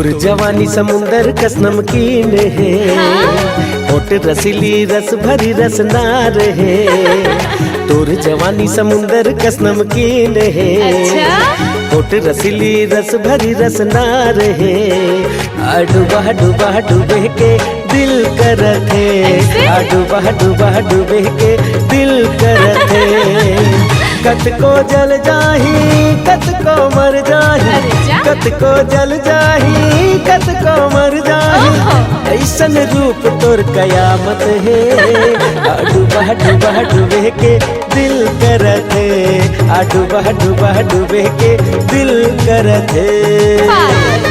तोर जवानी समुंदर कस नमकीन है, होठ रसीली रस भरी रस नार है। तोर जवानी समुंदर कस नमकीन है, होठ रसीली रस भरी रस नार है। डूबा डूबा डूबे के दिल करत है, डूबा डूबा डूबे के दिल करत है। कत को जल जाही कत को मर जाही, कत को जल जाही कत को मर जाही। ऐसन रूप तोर कयामत है, डूबा डूबा डूबे के दिल करत है, डूबा डूबा डूबे के दिल करत है।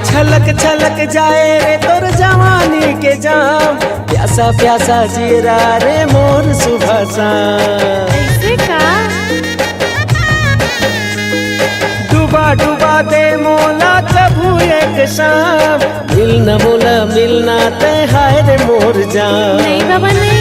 छलक छलक जाए रे तोर जवानी के जाम, प्यासा प्यासा जीरा रे मोर सुबह शाम। ऐसे का डूबा डूबा दे मोला कभू एक शाम, मिलना मोला मिलना ते हाय रे मोर जान। नहीं बाबा नहीं।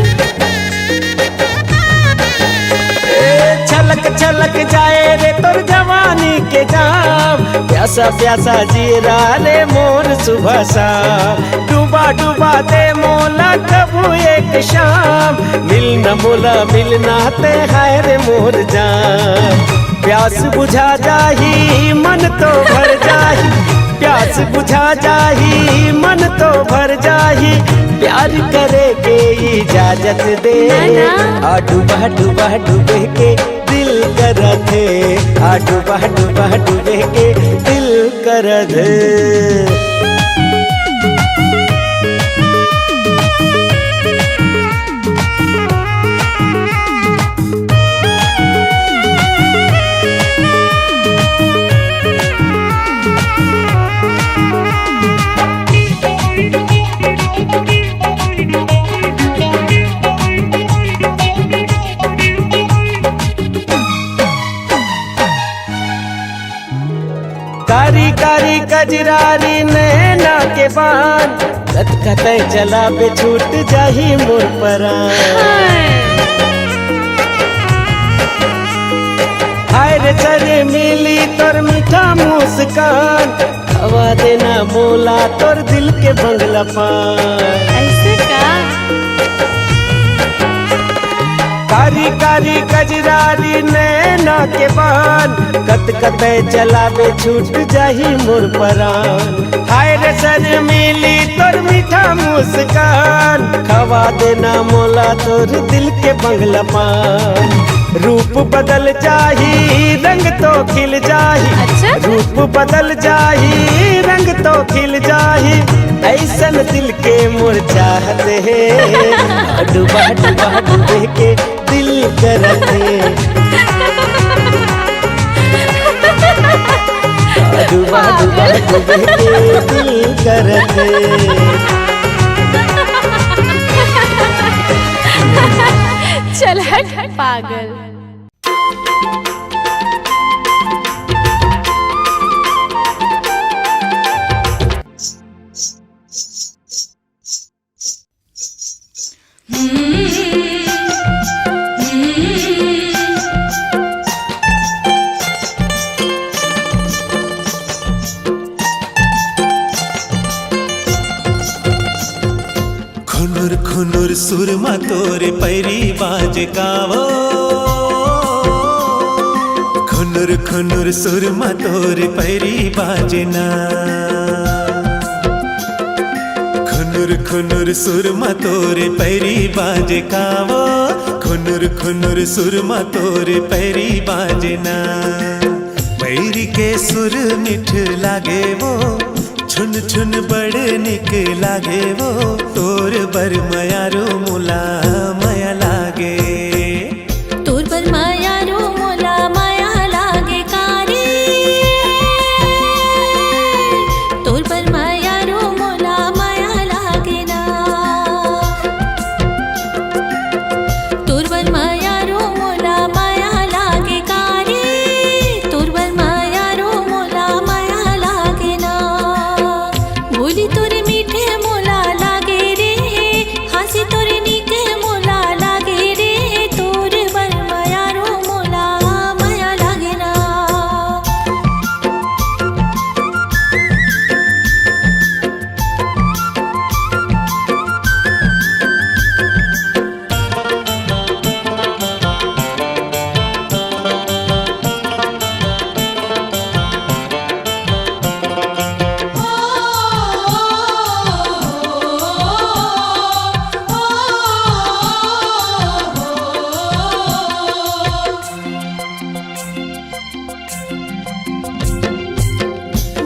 छलक छलक जाए रे तोर जवानी के जाम, प्यासा प्यासा जीरा रे मोर सुबह शाम। डूबा डूबा दे मोला कबू एक शाम, मिलना मोला मिलना ते हाय रे मोर जान। प्यास बुझा जाही मन तो भर जाही, प्यास बुझा जाही मन तो भर जाही। प्यार करे के इजाजत दे, डूबा डूबा डूबे के दिल करत है, डूबा डूबा डूबे के दिल करत है। कारी कारी कजरारी नैना के बान, कत कतई चला पे छूट जाही मोर परान। हाय रे चरे मिली तोर मीठा मुस्कान, हवा देना मोला तोर दिल के बंगला पान। ऐसे का कारी कारी कजरारी नैना के बान, कत कतई चलावे छूट जाही मोर परान। हाय रे सर मिली तोर मीठा मुस्कान, खवा देना मोला तोर दिल के बंगला पान। रूप बदल जाही रंग तो खिल जाही, रूप बदल जाही रंग तो खिल जाही। ऐसन दिल के मोर चाहत है, डूबा डूबा डूबे के दिल करत है, डूबा डूबा डूबे के दिल करत है। चल हट पागल। खुनुर खुनुर सुरमा तोरे पैरी बाज कावो, खुनुर खुनुर सुरमा तोरे पैरी बाजना। खुनुर खुनुर सुरमा तोरे पैरी बाज कावो, खुनुर खुनुर सुरमा तोरे पैरी बाजना। पैरी के सुर मिठ लागे वो, छुन छुन बड़ निक लागे वो। तोर बर मयारो मोला माया लागे, तोर बर मयारो मोला माया लागे कारी। तोर बर मयारो मोला माया लागे ना।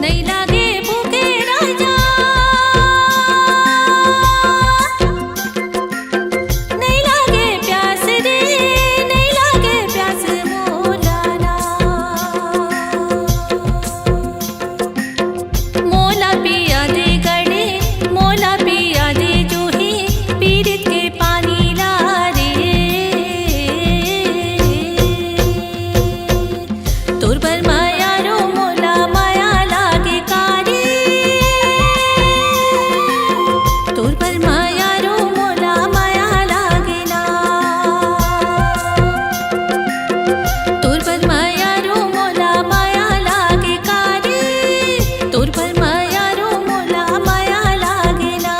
नहीं लागे भूखे राजा, नहीं लागे प्यास रे, नहीं लागे प्यास मोलाना। मोला पिया दे गड़े, मोला पिया दे जूही, पीरित के पानी ला रे। तोर पर माया रो मोला माया लागे कारी, तोर पर माया रो मोला माया लागे ना। तोर पर माया रो मोला माया लागे कारी, तोर पर माया रो मोला माया लागे ना।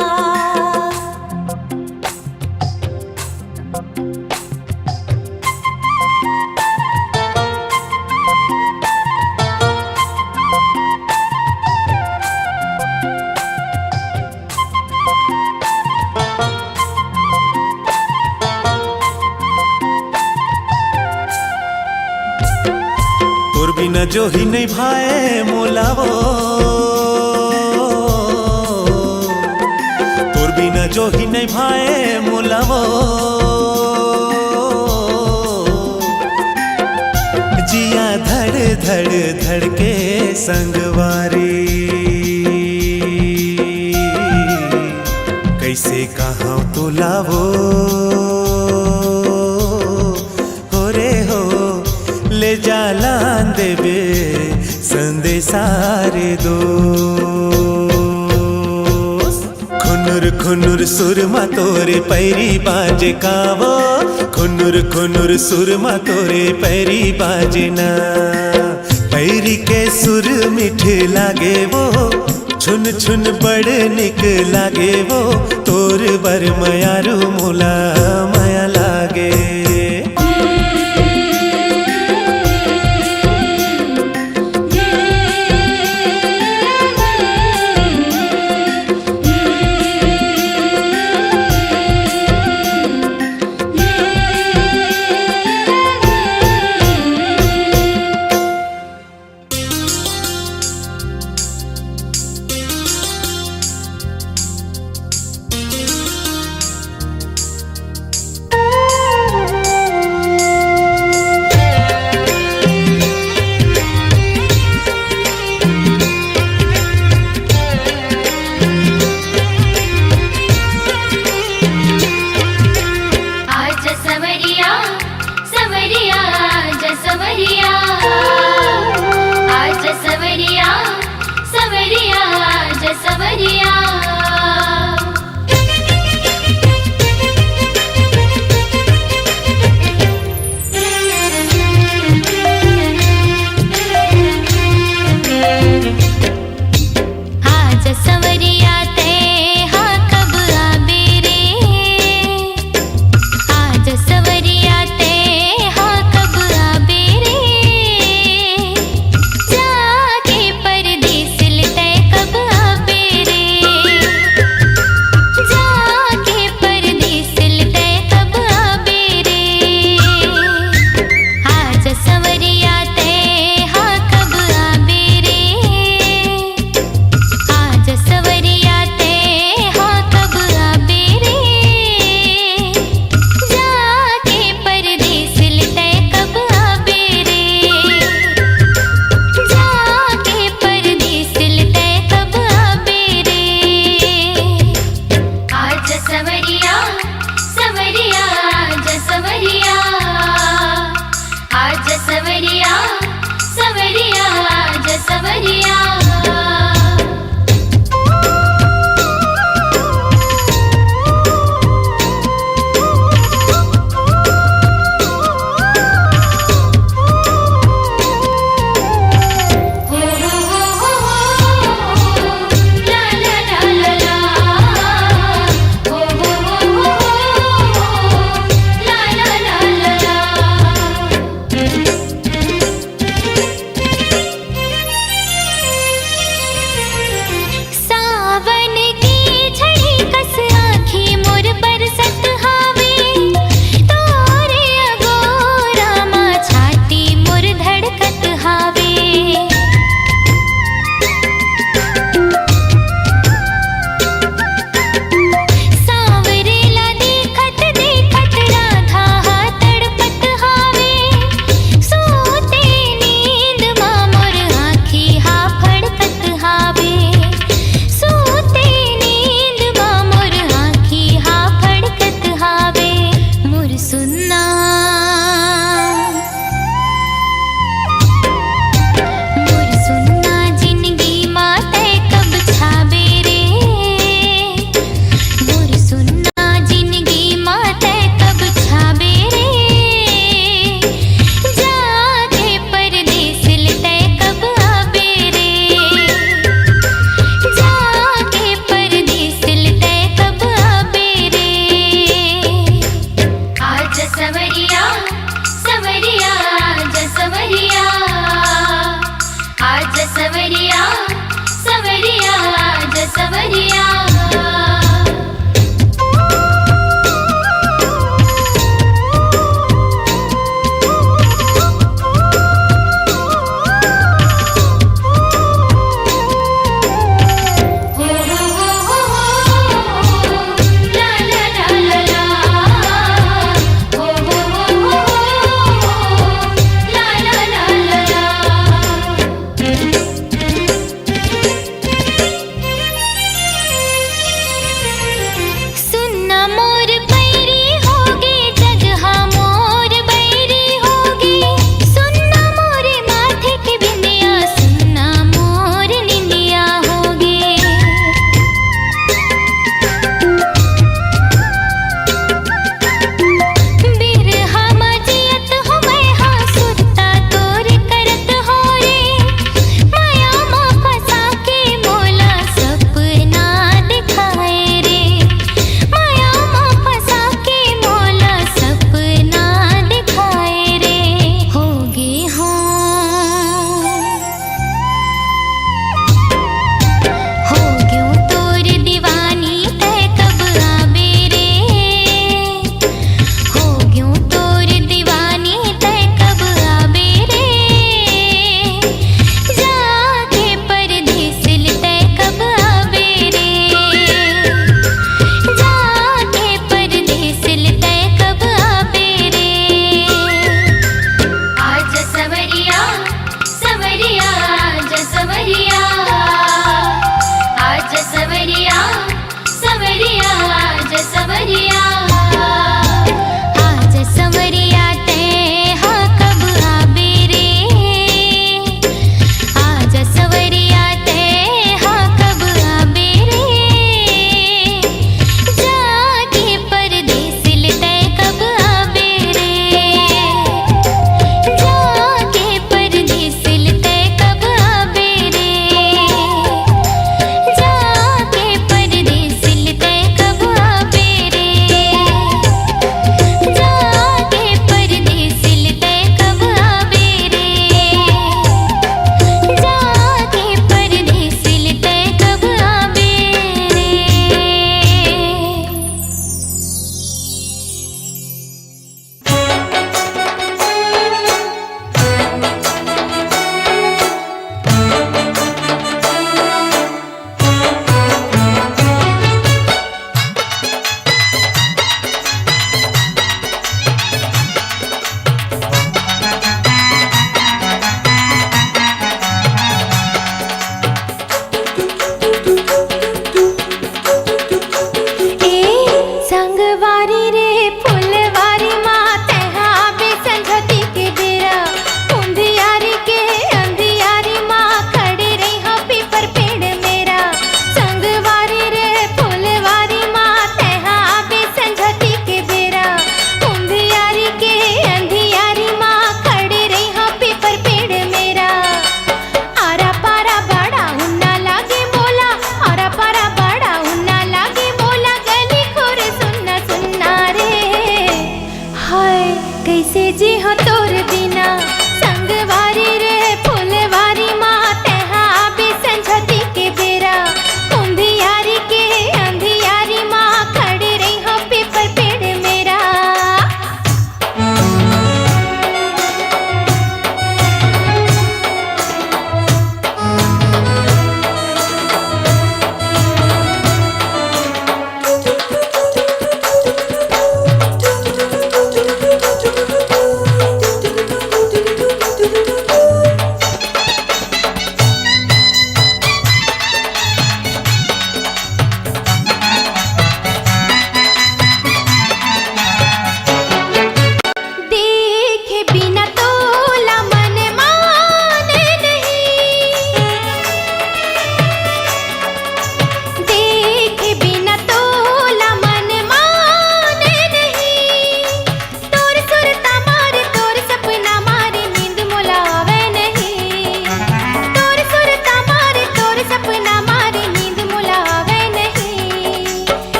तोर बिना जो ही नहीं भाए मोलावो, तोर बिना जो ही नहीं भाए मोलावो। जिया धड़ धड़ धड़ के संगवारी, कैसे कहाँ तो लावो हो रे हो, ले जालान देवे संदेशारे दो। खुनुर खुनुर सुरमा तोरे पैरी बाजे कावो, खुनुर खुनुर सुरमा तोरे पैरी बाजे ना। पैरी के सुर मीठे लागे वो, छुन छुन बड़ निक लागे वो। तोर बर मयारू मोला माया लागे।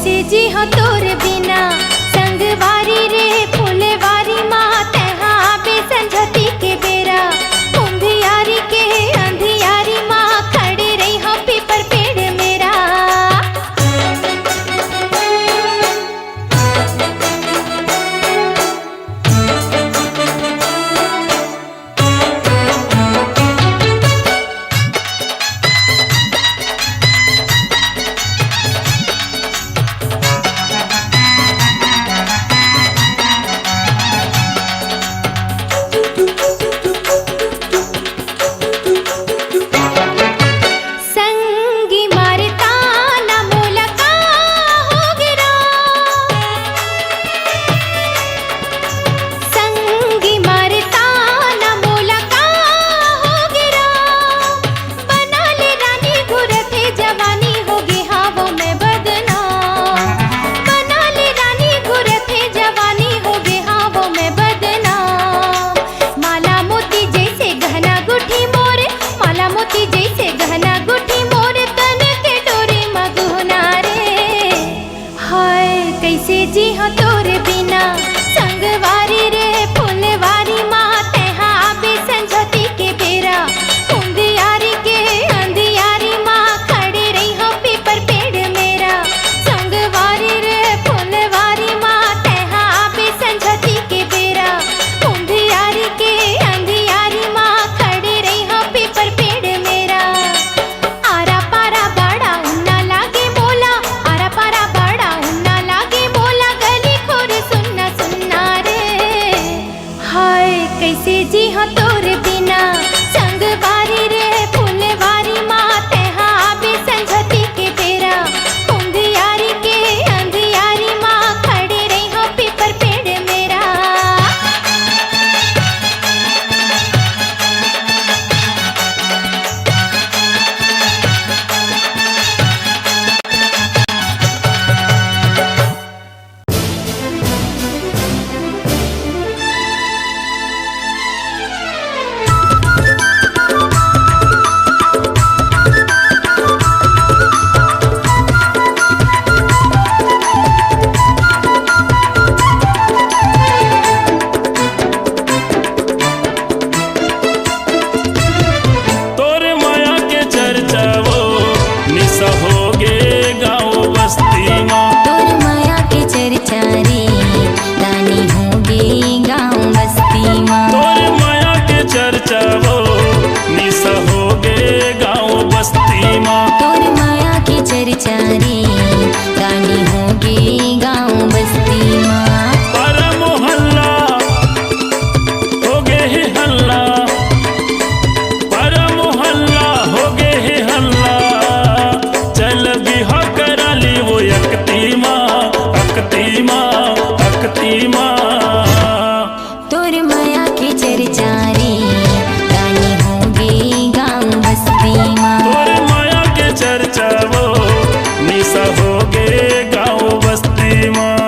कैसे जी हो तोर बिना संगवारी रे फुलवारी माँ तेहा बेसंझती के बेरा उंधियारी के अंधियारी माँ खड़े रही हो पीपर पेड़ मेरा संगी मारता ना मोलका हो गिरा संगी मारता ना मोलका हो गिरा बना ले रानी घुरते जवानी होगी हाँ वो मैं बदना बना ले रानी घुरते जवानी होगी हाँ वो मैं बदना माला मोती जैसे गहना गुठी मोरे माला मोती जैसे गहना गुठी मोरे तन के डोरे मगुना रे हाय कैसे जी हो तोर बिना संगवारी रे फुलवारी माँ तेहा बेसंझती के बेरा उंधियारी के अंधियारी माँ खड़े रही हो पीपर पेड़ मेरा संगवारी रे फुलवारी माँ तेहा बेसंझती के बेरा उंधियारी के अंधियारी माँ खड़े रही हो पीपर पेड़ मेरा आरा पारा बड़ा उन्ना लागे मोला आरा पारा बड़ा उन्ना लागे मोला गली खोर सुनना सुनना रे हाय कैसे जी हो तोर बिना संगवारी रे फुलवारी माँ तेहा बेसंझती के बेरा उंधियारी के अंधियारी माँ खड़े रही हो पीपर पेड़ मेरा तोर माया के चर्चा वो निशा होगे गाँव बस्ती माँ तोर माया के चर्चा रे रानी होगे गाँव बस्ती माँ तोर माया के चर्चा वो निशा होगे गाँव बस्ती माँ तोर माया की चर्चा रे रानी होगे गाँव बस्ती माँ पर मोहल्ला होगे ही हल्ला पर मोहल्ला होगे ही हल्ला चल बिहा करा ली वो अकती माँ अकती माँ अकती माँ तोर माया की चर्चा रे रानी होगे गाँव बस्ती माँ तोर माया के चर्चा वो निशा होगे गाँव बस्ती माँ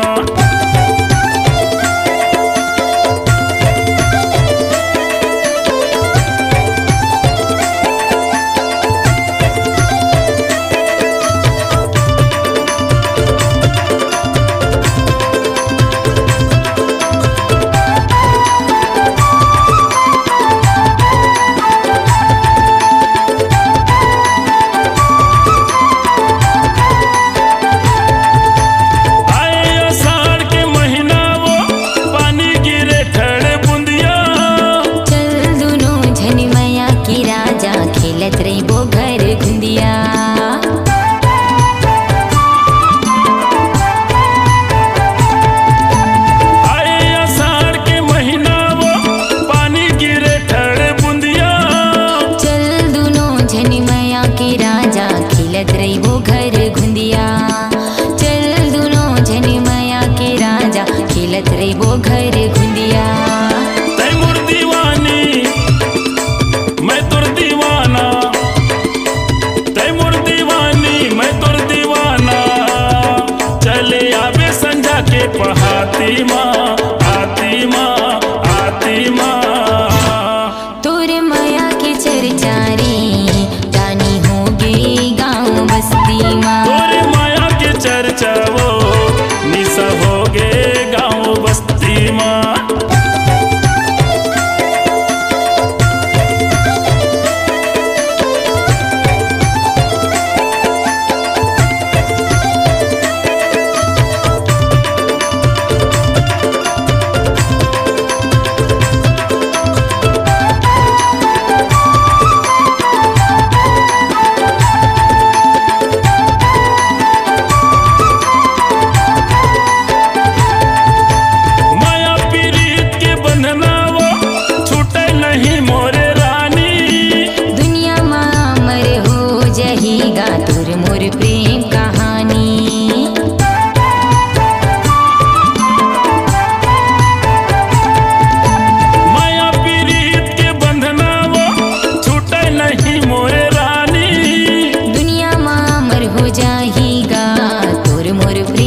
चर्चा वो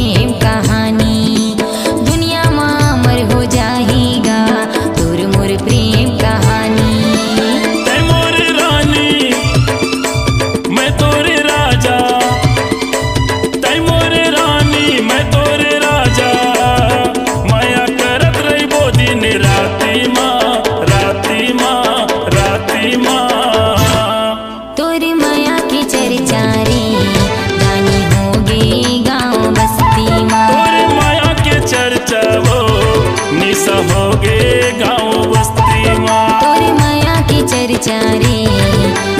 प्रेम कहानी दुनिया में अमर हो जाएगा तोर मोर प्रेम कहानी। तै मोर रानी मैं तोरे राजा, तै मोर रानी मैं तोरे राजा, माया करत रहिबो दिन राती माँ राती माँ राती माँ। तोरी माया की चर्चा रे गानी होगे गाँव बस्ती माँ। तोरे माया के चर्चा वो निशा होगे गाँव बस्ती माँ। तोरी माया की चर्चा रे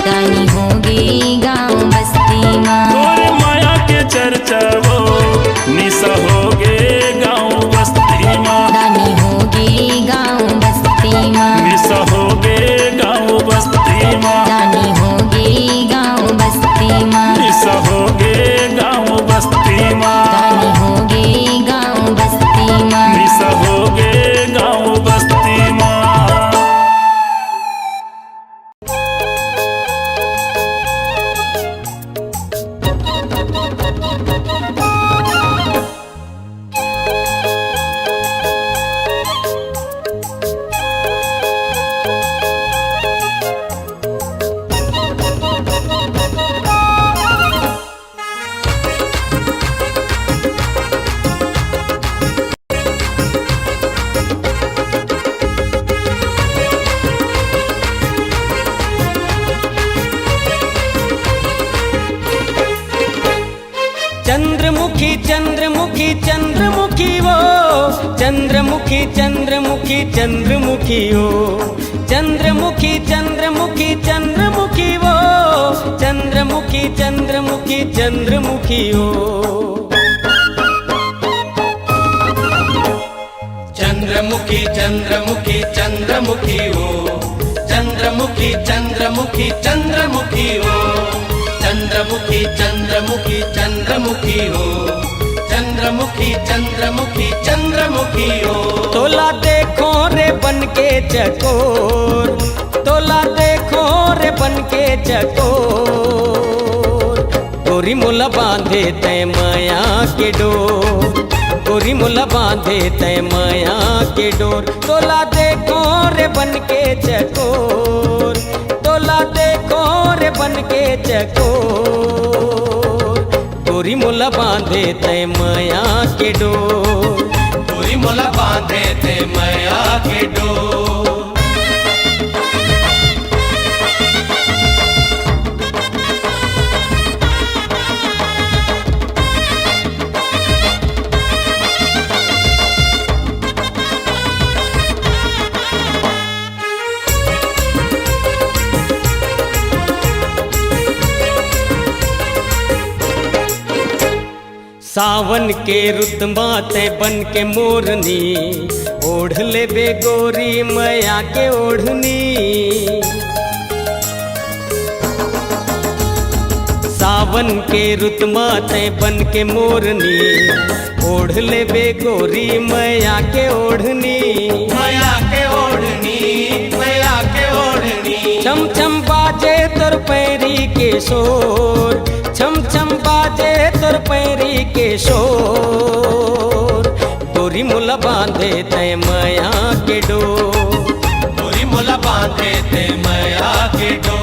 गानी होगे गाँव बस्ती माँ। तोरे माया के चर्चा वो निशा होगे गाँव बस्ती माँ। गानी होगे गाँव बस्ती माँ। निशा होगे गाँव बस्ती माँ। गानी होगे गाँव बस्ती माँ। निशा होगे गाँव बस्ती माँ। गानी होगे गाँव बस्ती माँ। निशा होगे गाँव बस्ती माँ। चंद्रमुखी चंद्रमुखी चंद्रमुखी वो चंद्रमुखी चंद्रमुखी चंद्रमुखी वो चंद्रमुखी चंद्रमुखी चंद्रमुखी वो चंद्रमुखी चंद्रमुखी चंद्रमुखी वो चंद्रमुखी चंद्रमुखी चंद्रमुखी हो, चंद्रमुखी चंद्रमुखी चंद्रमुखी हो, चंद्रमुखी चंद्रमुखी चंद्रमुखी हो, चंद्रमुखी चंद्रमुखी चंद्रमुखी हो। तोला देखो रे बन के चकोर, तोला देखो रे बन के चकोर, गोरी मुला बांधे तय माया के डोर, गोरी मुला बांधे तय माया के डोर। तोला देखो रे बन के चकोर, तोला देखो रे बन के चकोर, गोरी मुला बांधे तय माया के डोर, गोरी मोला बांधे थे माया के डोर। सावन के रुत माते बन के मोरनी, ओढ़ ले बे गोरी मैया के ओढ़नी। सावन के रुत माते बन के मोरनी, ओढ़ ले बे गोरी मैया के ओढ़नी। माया के ओढ़नी, माया के ओढ़नी। छम छम बाजे तोर पैरी के शोर, छम छम बाजे तोर पैरी के शोर, गोरी मुला बांधे तय माया के डोर, गोरी मोला बांधे थे माया के डोर।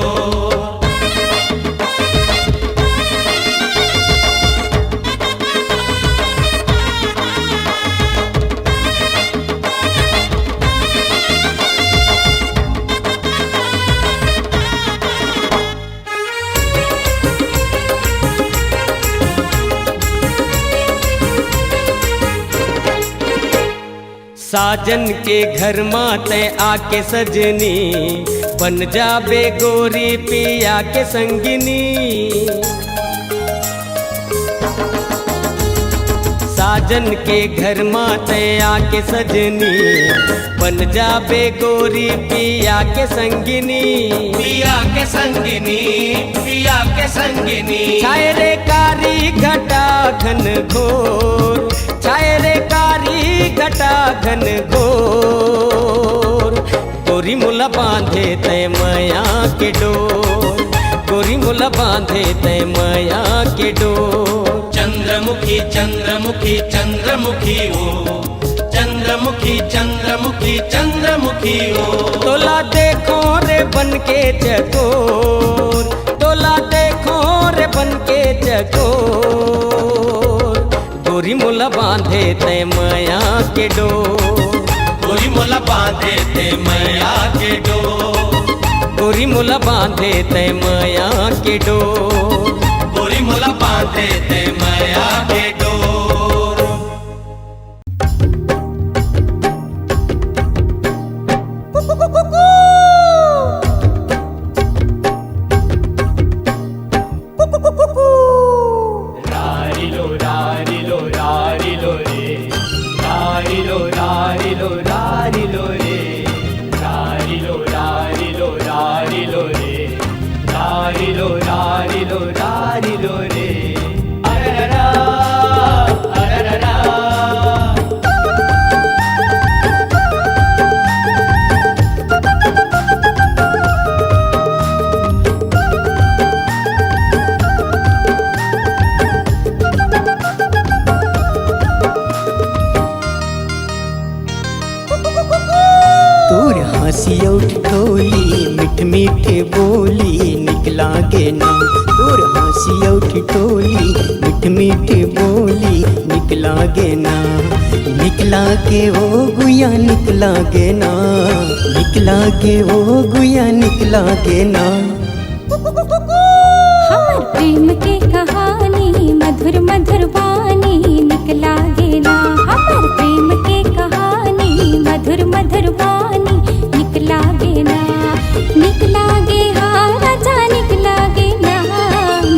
साजन के घर माते आके सजनी, बन जाबे गोरी पिया के संगिनी। साजन के घर माते आके सजनी, बन जाबे गोरी पिया के संगिनी। पिया के संगिनी, पिया के संगिनी। छाए रे कारी घटा घन घोर, छाए रे कारी घटा घन घोर, गोरी मुला बांधे तय माया के डोर, गोरी मुला बांधे तय माया के डोर। चंद्र चंद्रमुखी चंद्रमुखी चंद्रमुखी ओ चंद्रमुखी चंद्रमुखी चंद्रमुखी ओ तोला देखो रे बन के चकोर, तोला देखो रे बन के चकोर, गोरी मोला बांधे ते माया के डोर, गोरी मोला बांधे ते मैया के डोर, गोरी मोला बांधे ते माया के डोर, गोरी मोला बांधे ते मैया के डोर। रारिलो रारिलो रारिलो रे, रारिलो रारिलो रारिलो रे, रारिलो रारिलो रारिलो रे, रारिलो रारिलो रारिलो रे। अरररा अरररा तोर हंसी उठ ठोली मिठ मीठे बोली निकला गे ना, तोर हंसी उठ ठोली मिठ मीठे बोली निकला गे ना, निकला के ओ गुया निकला गे ना, निकला के ओ गुया निकला गे ना। हमर प्रेम के कहानी मधुर मधुर वाणी निकला गे ना, हमर प्रेम के कहानी मधुर मधुर वाणी निकला गे ना, निकला गे हाँ राजा निकला गे ना,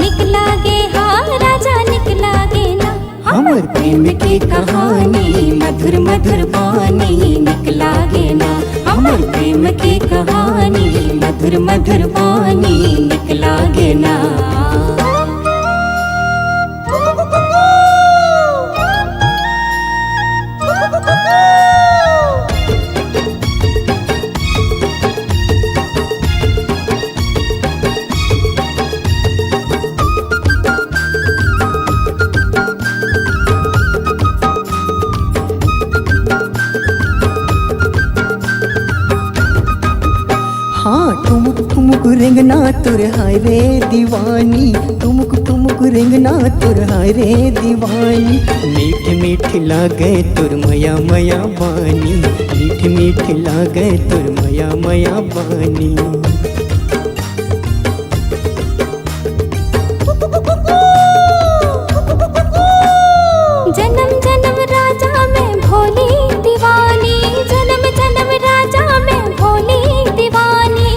निकला गे हाँ राजा निकला गे ना। हमर प्रेम की कहानी मधुर मधुर वाणी निकला गे ना, हमर प्रेम की कहानी मधुर मधुर वाणी निकला गे ना। हाँ ठुमुक ठुमुक रेंगना तुर हाय रे दीवानी, ठुमुक ठुमुक रेंगना तुर हाय रे दीवानी, मीठ मीठ लागे तुर मया मया बानी, मीठ मीठ लागे तुर मया मया बानी। जन्म जन्म राजा में भोली दीवानी, जन्म जन्म राजा में भोली दीवानी,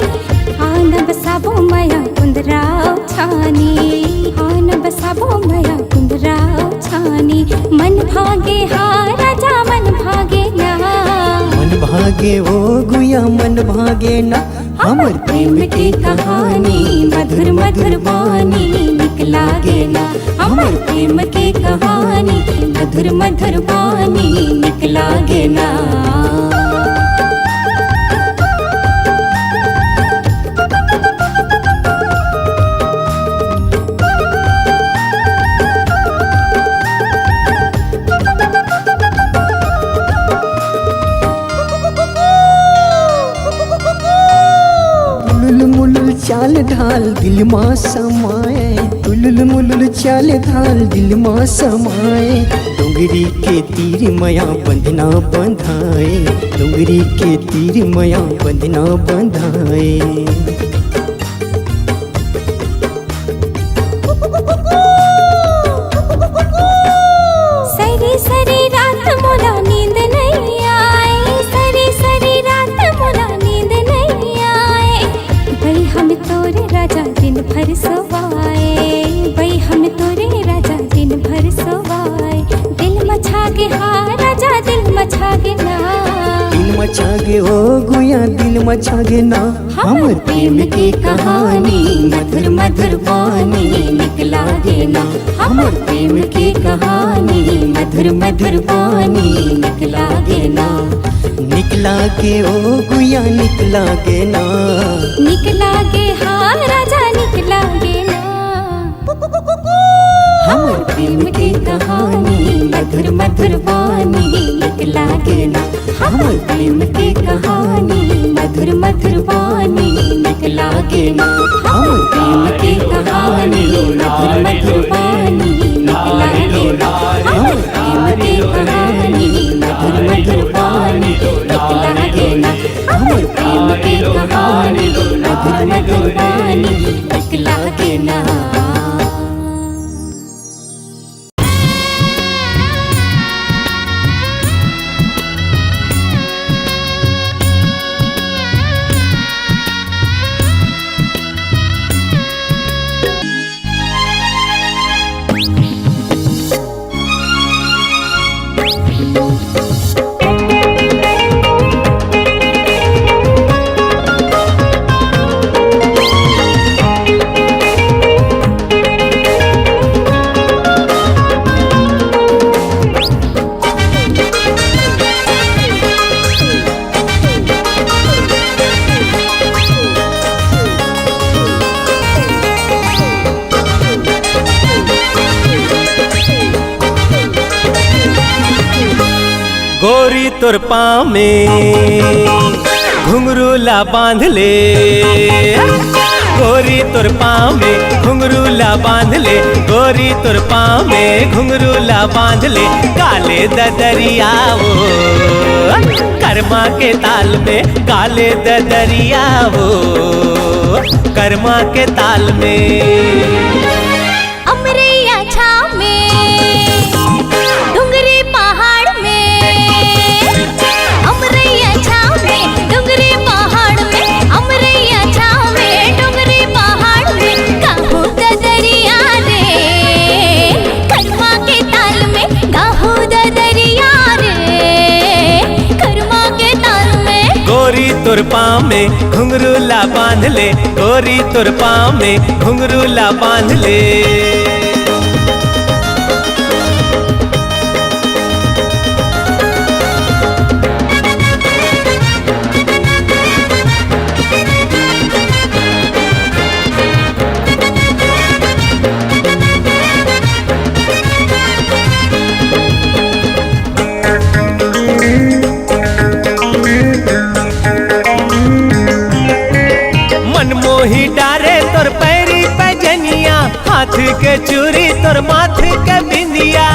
आन बसाबो मया कुंदराव छानी, आन बसाबो मया कुंदराव छानी, मन भागे हाँ राजा मन भागे ना, मन भागे ओ गुया मन भागे ना, हमर प्रेम की कहानी मधुर मधुर वाणी निकला गे ना, हमर प्रेम की कहानी मधुर मधुर वाणी निकला गे ना। चाल ढाल दिल माँ समाए, तुलुल मुलुल चाल ढाल दिल माँ समाए, डोंगरी के तीर मया बंधना बंधाए, डोंगरी के तीर मया बंधना बंधाए। सरी सरी रात मोला नींद नहीं आए, सरी सरी रात मोला नींद नहीं आए, भाई हम तोरे राजा दिन भर सोवाए, भाई हम तोरे राजा दिन भर सोवाए, दिल मछागे हाँ राजा दिल मछागे ना, दिल मचागे ओ गुया दिल मचागे ना, हमर प्रेम की कहानी मधुर मधुर वाणी निकला गे ना, हमर प्रेम की कहानी मधुर मधुर वाणी निकला गे ना, निकला के ओ गुया निकला गे ना, निकला गे हाँ राजा निकला गे ना। हमर प्रेम की कहानी मधुर मधुर वाणी निक लागे ना। हमर प्रेम की कहानी मधुर मधुर वाणी निक लागे ना। हमर प्रेम की कहानी मधुर मधुर वाणी निक लागे ना। हमर प्रेम की कहानी मधुर मधुर वाणी निक लागे ना। हमर प्रेम की कहानी मधुर मधुर वाणी निक लागे ना। गोरी तोर पाँव में घुंघरू ला बांध ले। गोरी तोर पाँव में घुंघरू ला बांध ले। गोरी तोर पाँव में घुंघरू ला बांध ले। काले ददरिया वो कर्मा के ताल में, काले ददरिया वो कर्मा के ताल में। अमरैया छाव में डुंगरी पहाड़ में। अमरैया छाव में डुंगरी पहाड़ में। अमरैया छाव में डुंगरी पहाड़ में। गाहू ददरिया रे कर्मा के ताल में। गाहू ददरिया रे कर्मा के ताल में। गोरी तोर पाँव में घुंघरू ला बांध ले। गोरी तोर पाँव में घुंघरू ला बांध ले। मनमोही डारे तोर पैरी पैजनिया। हाथ के चूड़ी तोर माथ के बिंदिया।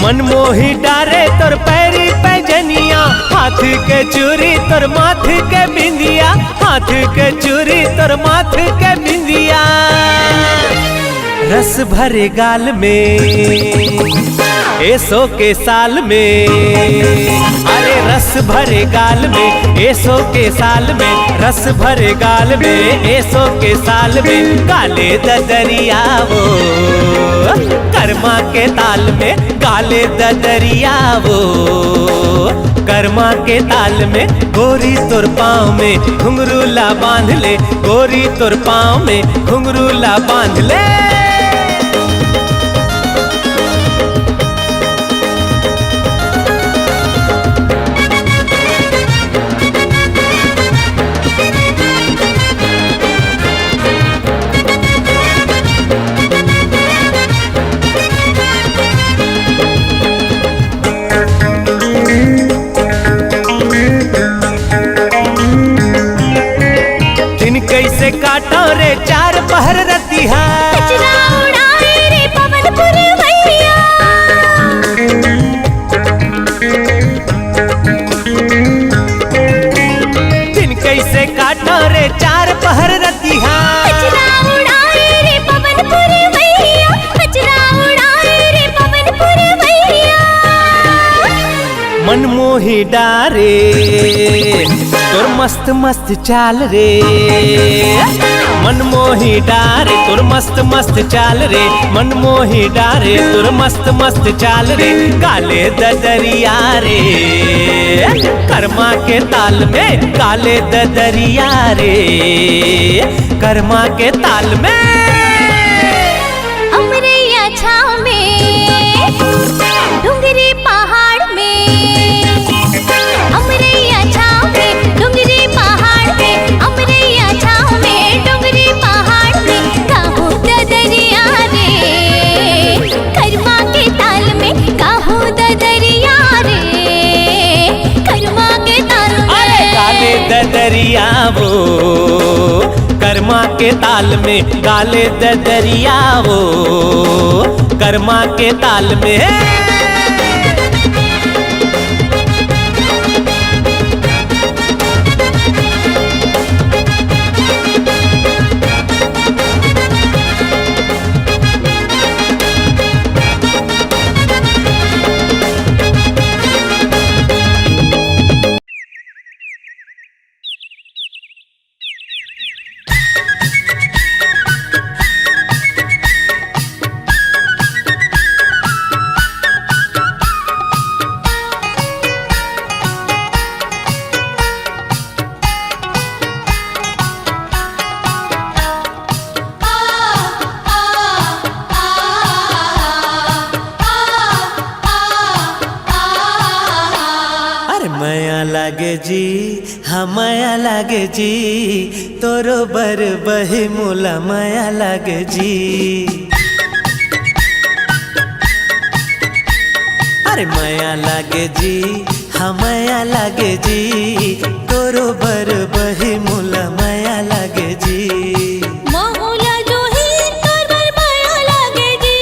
मनमोही डारे तोर पैरी पैजनिया। हाथ के चूड़ी तोर माथ के बिंदिया। हाथ के चूड़ी तोर माथ के बिंदिया। रस भरे गाल में एसो के साल में। अरे रस भरे गाल में एसो के साल में। रस भरे गाल में एसो के साल में। काले ददरिया वो कर्मा के ताल में। काले ददरिया वो कर्मा के ताल में। गोरी तोर पाँव में घुंघरू ला बांध ले। गोरी तोर पाँव में घुंघरू ला बांध ले। कैसे काटो रे चार पहर रतिहा। कचरा उड़ाए रे पवन पुरवैया। दिन कैसे काटो रे चार पहर रतिहा। कचरा उड़ाए रे पवन पुरवैया। कचरा उड़ाए रे पवन पुरवैया। मनमोही डारे तोर मस्त मस्त चाल रे। मनमोही डारे तोर मस्त मस्त चाल रे। मनमोही डारे तोर मस्त मस्त चाल रे। काले ददरिया रे कर्मा के ताल में। काले ददरिया रे कर्मा के ताल में। अमरैया छाव में डुंगरी पहाड़ में। अमरैया छाव में डुंगरी पहाड़ में। अमरैया छाव के ताल में गाले दरिया वो कर्मा के ताल में। माया लागे जी हाँ माया लागे जी तोरो बर बही मोला माया लागे जी। अरे माया लागे जी हाँ माया लागे जी तोरो बर बही मोला माया लागे जी। महुला जो ही तोर बर माया लागे जी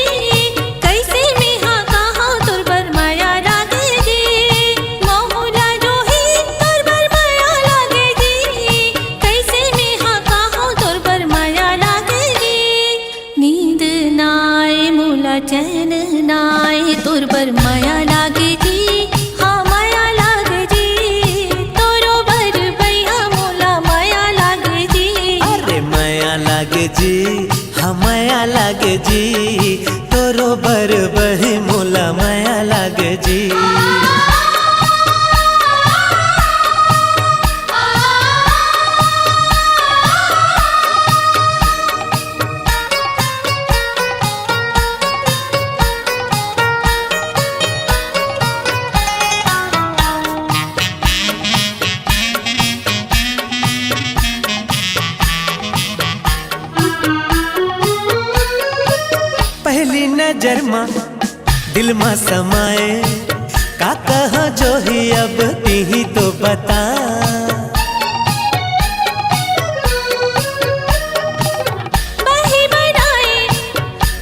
कैसे में हाँ कहाँ तोर बर माया लागे जी। महुला जो ही तोर बर माया लागे जी कैसे में हाँ कहाँ तोर बर माया लागे जी। नींद नाए मोला चैन नाए तोर बर माया लागे जी। हाँ माया लागे जी तोरो बर भैया मोला माया लागे जी। अरे माया लागे जी हाँ माया लागे जी तोरो बर बही मोला माया लागे जी। पहली नजर माँ दिल माँ समाए का कहा जो ही अब ही तो बता। बही बनाए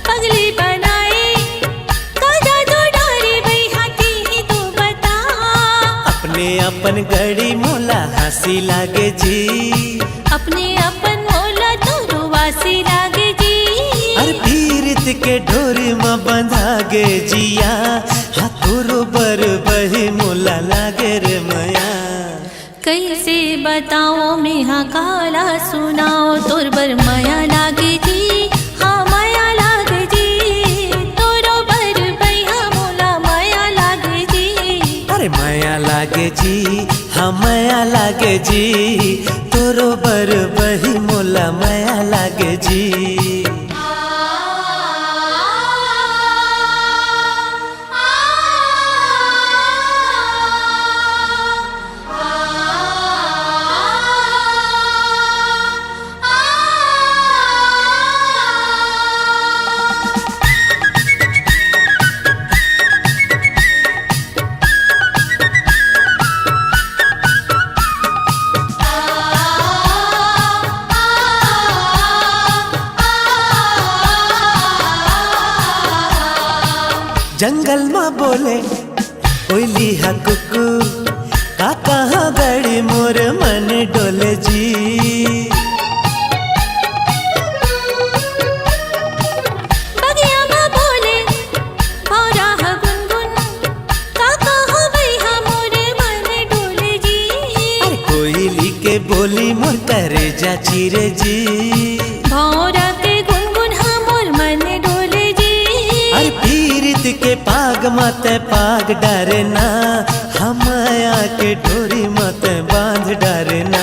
पगली बनाए काजा जो डारे बई हाथी ही तो बता। अपने अपन घड़ी मोला हंसी लागे जी। अपने अपन मोला तो रुवासी लागे जी। अरे पीरित के डोरी में बंधा गे जिया हाँ तोरो बर बही मोला लागे रे मया। कैसे बताओ मैं हाँ काला सुनाओ तोर बर माया लागे जी। हाँ माया लागे जी तोरो बर भैया मोला माया लागे जी। अरे माया लागे जी हाँ माया लागे जी तोरो बर बही मोला माया लागे जी। जंगल में बोले ओली हा कुकू का कहाँ गड़ी मोर मन डोले जी। बगिया में बोले भौरा हा गुनगुन का कहाँ भैया मोर मन डोले जी। अरे कोयली के बोली मोर करे जा चिरे जी। भौरा के गुनगुन हा मोर मन डोले जी। अरे पीरित के पाग मत पाग डरना हम आया के डोरी मत बांध डरना।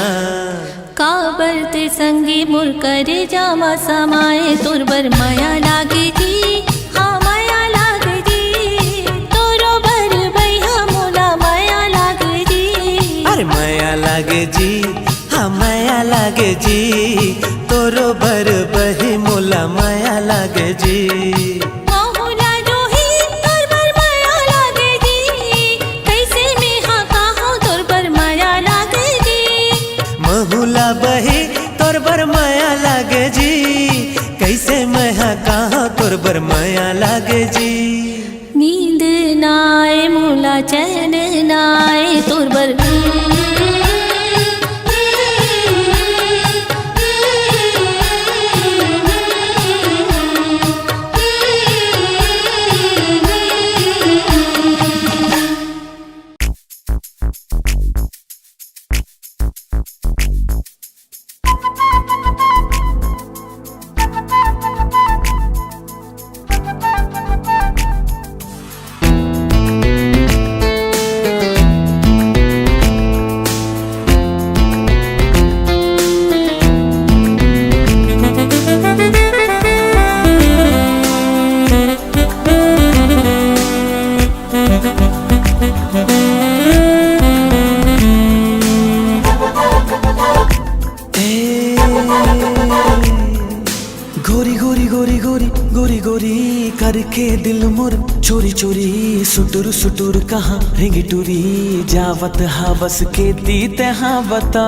काबर ते संगी मोर करे जामा समाए तोर बर माया लागे जी। हाँ माया लागे जी तोरो बर भैया मोला माया लागे जी। अरे माया लागे जी हाँ माया लागे जी तोरो बर बही मोला माया लागे जी। महुला जो ही तोर बर माया लागे जी कैसे में हाँ कहाँ तोर बर माया लागे जी। महुला बही तोर बर माया लागे तहा कहाँ तोर माया लागे जी। नींद नाए मोला चैन नाए तोर बर करके दिल मोर चोरी चोरी सुटुर सुटुर कहाँ रिंगी टूरी जावत हावस के दी तहाँ बता।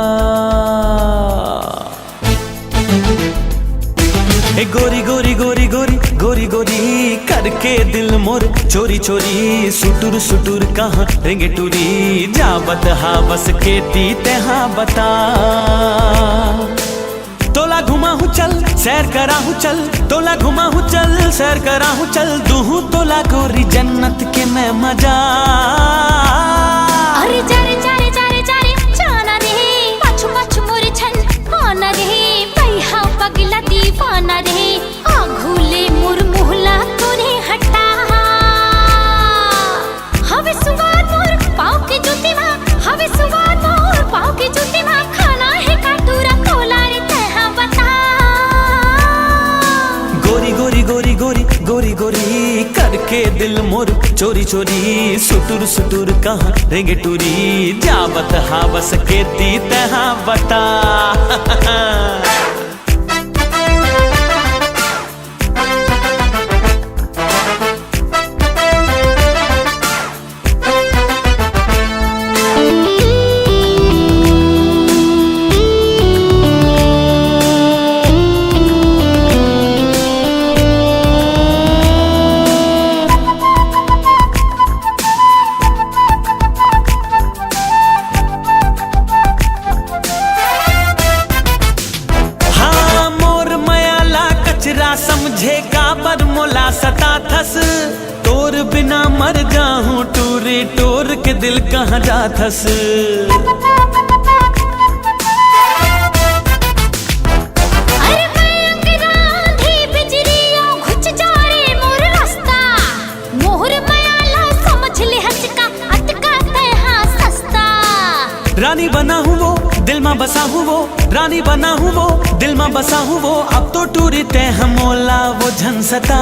ए गोरी गोरी गोरी गोरी गोरी गोरी करके दिल मोर चोरी चोरी सुटुर सुटुर कहाँ रिंगी टूरी जावत हावस के दी तहाँ बता। तोला घुमा हूँ चल सैर करा हूँ चल, तोला घुमा हूँ चल सैर करा हूँ चल, दूहू तोला गोरी जन्नत के मैं मजा। अरे जारे जारे जारे जारे जाना रे पाछू पाछू मोरे छन आना रे पैहा पगला दीवाना रे आघूले मोर मोहला तोरे हटा। हवे सुवार मोर पाँव के जूती माँ, हवे सुवार मोर पाँव के जूती माँ, खाना है काटूरा तोला रे तहा बता। गोरी गोरी गोरी गोरी गोरी गोरी करके दिल मोर चोरी चोरी सुटुर सुटुर कहाँ रेंगे टूरी जावत हावस के दी तहाँ बता। समझेगा पर मोला सता थस, तोर बिना मर जाऊं टूरे टोर के दिल कहाँ जाथस। अरे मैं अंगराधी बिजरिया घुच जा रे मोर रास्ता, मोहर मयाला समझ ले हचका अटका तहा सस्ता। रानी बना हूँ वो दिल में बसा हूँ वो, रानी बना हूँ वो दिल में बसा हूँ वो, अब तो टूरी तह मोला वो झंसता।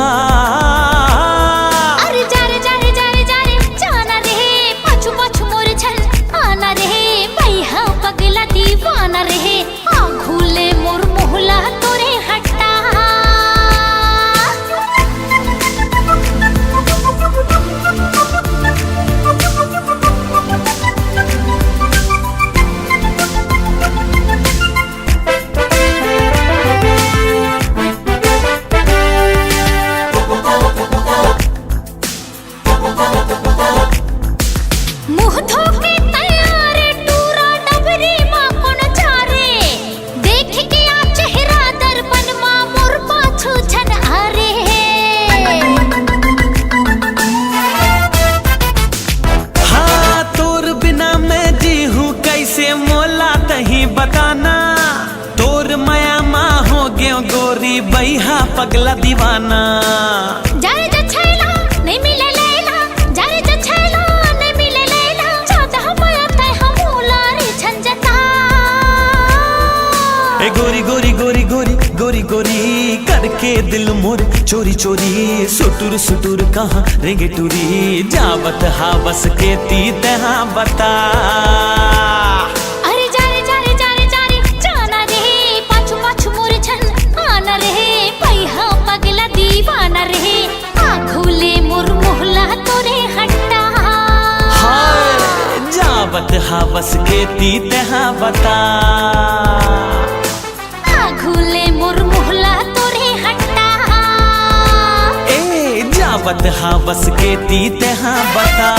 अरे जारे जारे जारे जारे जाना रे पाछू पाछू मोर छन आना रे पैहा पगला दीवाना रे आघूले मोर मोहला तोरे हटा। मुँह धोके तैयार टूरा डबरी माँ कोन चारे, देख के आ चेहरा दर्पण माँ मोर पाछू छन आरे। हाँ तोर बिना मैं जी हूँ कैसे मोला तही बताना, तोर माया माँ हो गयो गोरी बैहा पगला दीवाना। जारे जा छैला नहीं मिले लैला, जारे जा छैला नहीं मिले लैला, चाहता माया तह मोला रे झंझटा। ए गोरी गोरी गोरी गोरी गोरी गोरी करके दिल मोर चोरी चोरी सुटुर सुटुर कहाँ रेंगे टूरी जावत हावस के ती तहाँ बता। अरे जारे जारे जारे जारे जाना रे पाछू पाछू मोर छन आना रे पैहा पगला दीवाना रे आघूले मोर मोहला तोरे हटा। हाय जावत हावस के ती तहाँ बता। आघूले मोर मोहला तोरे हटा। आवत हा बस के तीते हाँ बता